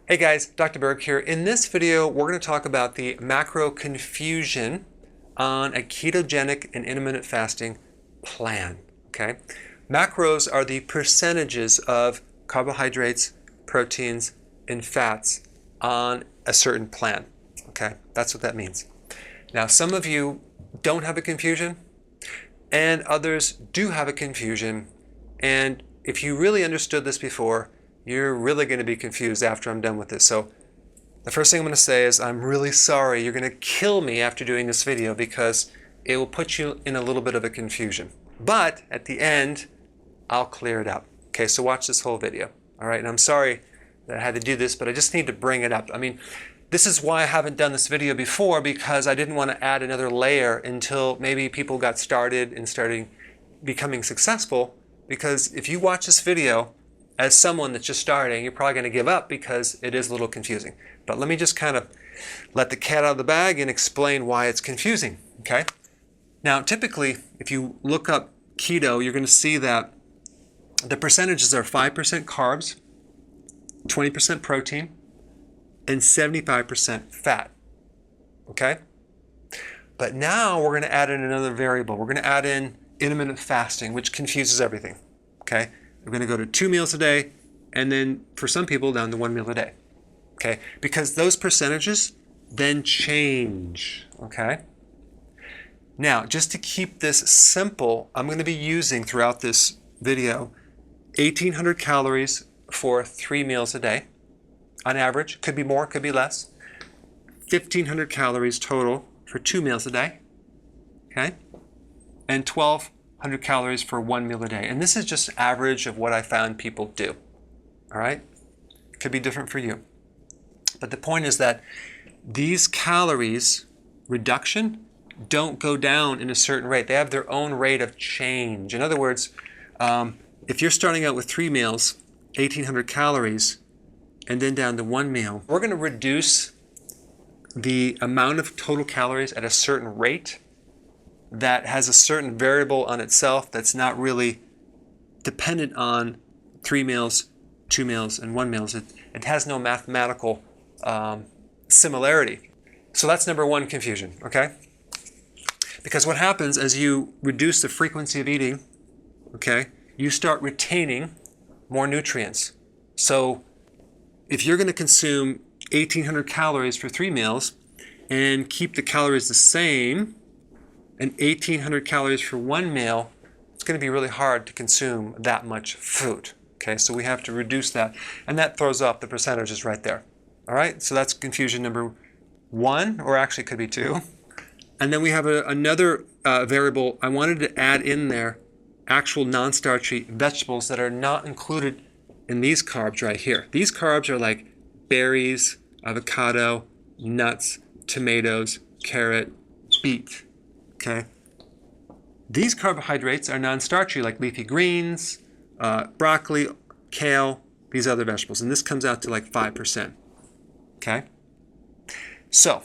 Hey guys, Dr. Berg here. In this video, we're going to talk about the macro confusion on a ketogenic and intermittent fasting plan. Okay, macros are the percentages of carbohydrates, proteins, and fats on a certain plan. Okay, that's what that means. Now, some of you don't have a confusion, and others do have a confusion. And if you really understood this before, you're really going to be confused after I'm done with this. So the first thing I'm going to say is I'm really sorry. You're going to kill me after doing this video because it will put you in a little bit of a confusion. But at the end, I'll clear it up. Okay, so watch this whole video. All right, and I'm sorry that I had to do this, but I just need to bring it up. I mean, this is why I haven't done this video before, because I didn't want to add another layer until maybe people got started and started becoming successful. Because if you watch this video as someone that's just starting, you're probably going to give up because it is a little confusing. But let me just kind of let the cat out of the bag and explain why it's confusing, okay? Now, typically, if you look up keto, you're going to see that the percentages are 5% carbs, 20% protein, and 75% fat, okay? But now we're going to add in another variable. We're going to add in intermittent fasting, which confuses everything, okay? We're going to go to 2 meals a day, and then for some people down to 1 meal a day, okay? Because those percentages then change, okay? Now, just to keep this simple, I'm going to be using throughout this video 1,800 calories for 3 meals a day on average. Could be more, could be less. 1,500 calories total for 2 meals a day, okay? And 1,200 calories for 1 meal a day. And this is just average of what I found people do. All right? It could be different for you. But the point is that these calories reduction don't go down in a certain rate. They have their own rate of change. In other words, if you're starting out with 3 meals, 1,800 calories, and then down to 1 meal, we're going to reduce the amount of total calories at a certain rate that has a certain variable on itself that's not really dependent on 3 meals, 2 meals, and 1 meals. It has no mathematical similarity. So that's number one confusion, okay? Because what happens as you reduce the frequency of eating, okay, you start retaining more nutrients. So if you're going to consume 1,800 calories for 3 meals and keep the calories the same, and 1,800 calories for 1 meal, it's going to be really hard to consume that much food. Okay, so we have to reduce that, and that throws off the percentages right there. All right, so that's confusion number 1, or actually it could be 2. And then we have another variable. I wanted to add in there actual non-starchy vegetables that are not included in these carbs right here. These carbs are like berries, avocado, nuts, tomatoes, carrot, beet. Okay. These carbohydrates are non-starchy, like leafy greens, broccoli, kale, these other vegetables. And this comes out to like 5%. Okay. So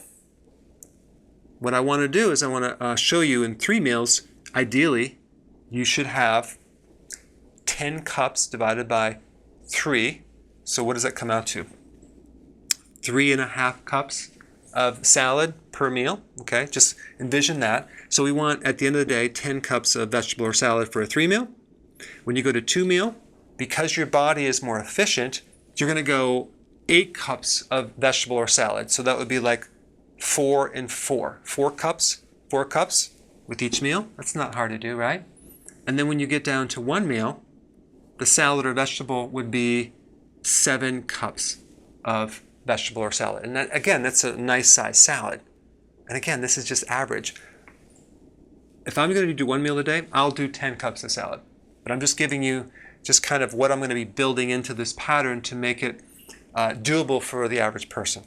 what I want to do is I want to show you in 3 meals, ideally, you should have 10 cups divided by 3. So what does that come out to? 3.5 cups of salad per meal, okay? Just envision that. So we want, at the end of the day, 10 cups of vegetable or salad for a 3 meal. When you go to 2 meal, because your body is more efficient, you're going to go 8 cups of vegetable or salad. So that would be like 4 and 4. 4 cups with each meal. That's not hard to do, right? And then when you get down to 1 meal, the salad or vegetable would be 7 cups of vegetable or salad. And that, again, that's a nice size salad. And again, this is just average. If I'm going to do 1 meal a day, I'll do 10 cups of salad. But I'm just giving you just kind of what I'm going to be building into this pattern to make it doable for the average person.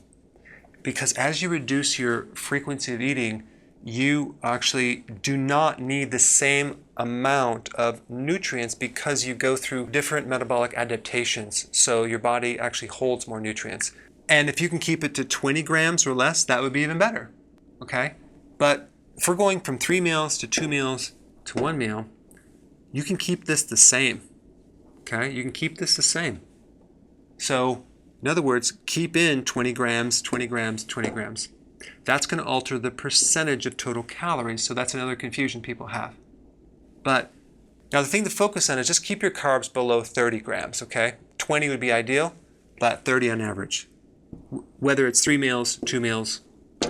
Because as you reduce your frequency of eating, you actually do not need the same amount of nutrients because you go through different metabolic adaptations. So your body actually holds more nutrients. And if you can keep it to 20 grams or less, that would be even better, okay? But if we're going from 3 meals to 2 meals to 1 meal, you can keep this the same, okay? You can keep this the same. So In other words, keep in 20 grams, 20 grams, 20 grams. That's going to alter the percentage of total calories, so that's another confusion people have. But now the thing to focus on is just keep your carbs below 30 grams, okay? 20 would be ideal, but 30 on average. Whether it's 3 meals, 2 meals,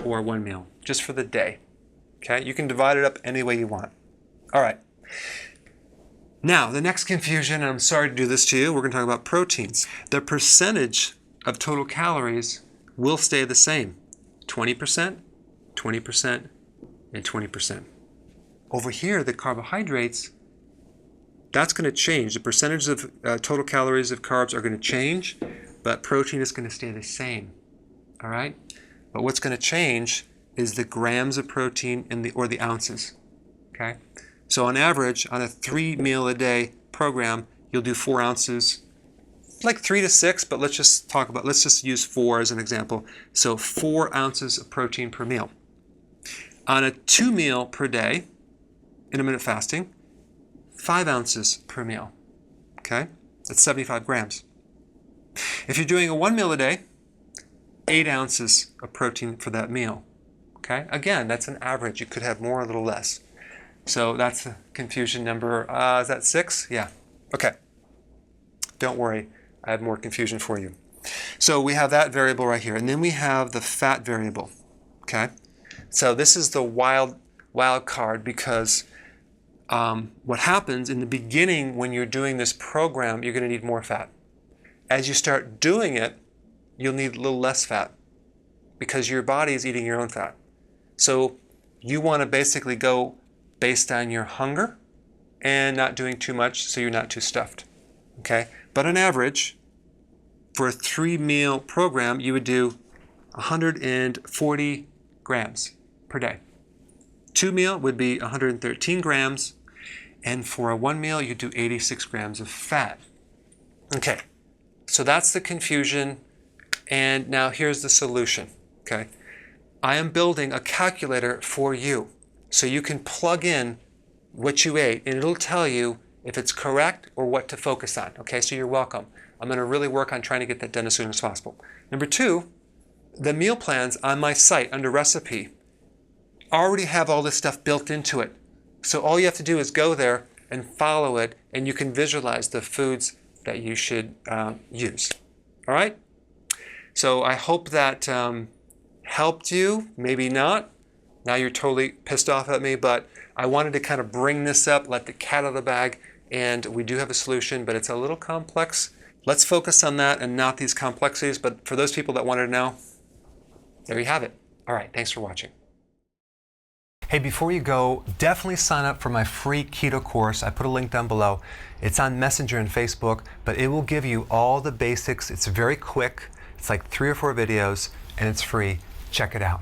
or 1 meal, just for the day, okay? You can divide it up any way you want. All right. Now, the next confusion, and I'm sorry to do this to you, we're going to talk about proteins. The percentage of total calories will stay the same. 20%, 20%, and 20%. Over here, the carbohydrates, that's going to change. The percentage of total calories of carbs are going to change, but protein is going to stay the same. All right? But what's going to change is the grams of protein or the ounces. Okay? So on average, on a 3 meal a day program, you'll do 4 ounces, like 3 to 6, but let's just use 4 as an example. So 4 ounces of protein per meal. On a 2 meal per day, intermittent fasting, 5 ounces per meal. Okay? That's 75 grams. If you're doing a 1 meal a day, 8 ounces of protein for that meal. Okay? Again, that's an average. You could have more, a little less. So that's the confusion number. Is that 6? Yeah. Okay. Don't worry. I have more confusion for you. So we have that variable right here. And then we have the fat variable. Okay? So this is the wild card because what happens in the beginning when you're doing this program, you're going to need more fat. As you start doing it, you'll need a little less fat because your body is eating your own fat. So you want to basically go based on your hunger and not doing too much so you're not too stuffed. Okay? But on average, for a 3 meal program, you would do 140 grams per day. 2 meal would be 113 grams, and for a 1 meal, you do 86 grams of fat. Okay, so that's the confusion, and now here's the solution. Okay, I am building a calculator for you. So you can plug in what you ate, and it'll tell you if it's correct or what to focus on. Okay, so you're welcome. I'm going to really work on trying to get that done as soon as possible. Number 2, the meal plans on my site under recipe already have all this stuff built into it. So all you have to do is go there and follow it, and you can visualize the foods that you should use. All right? So I hope that helped you. Maybe not. Now you're totally pissed off at me, but I wanted to kind of bring this up, let the cat out of the bag, and we do have a solution, but it's a little complex. Let's focus on that and not these complexities, but for those people that wanted to know, there you have it. All right, thanks for watching. Hey, before you go, definitely sign up for my free keto course. I put a link down below. It's on Messenger and Facebook, but it will give you all the basics. It's very quick. It's like 3 or 4 videos, and it's free. Check it out.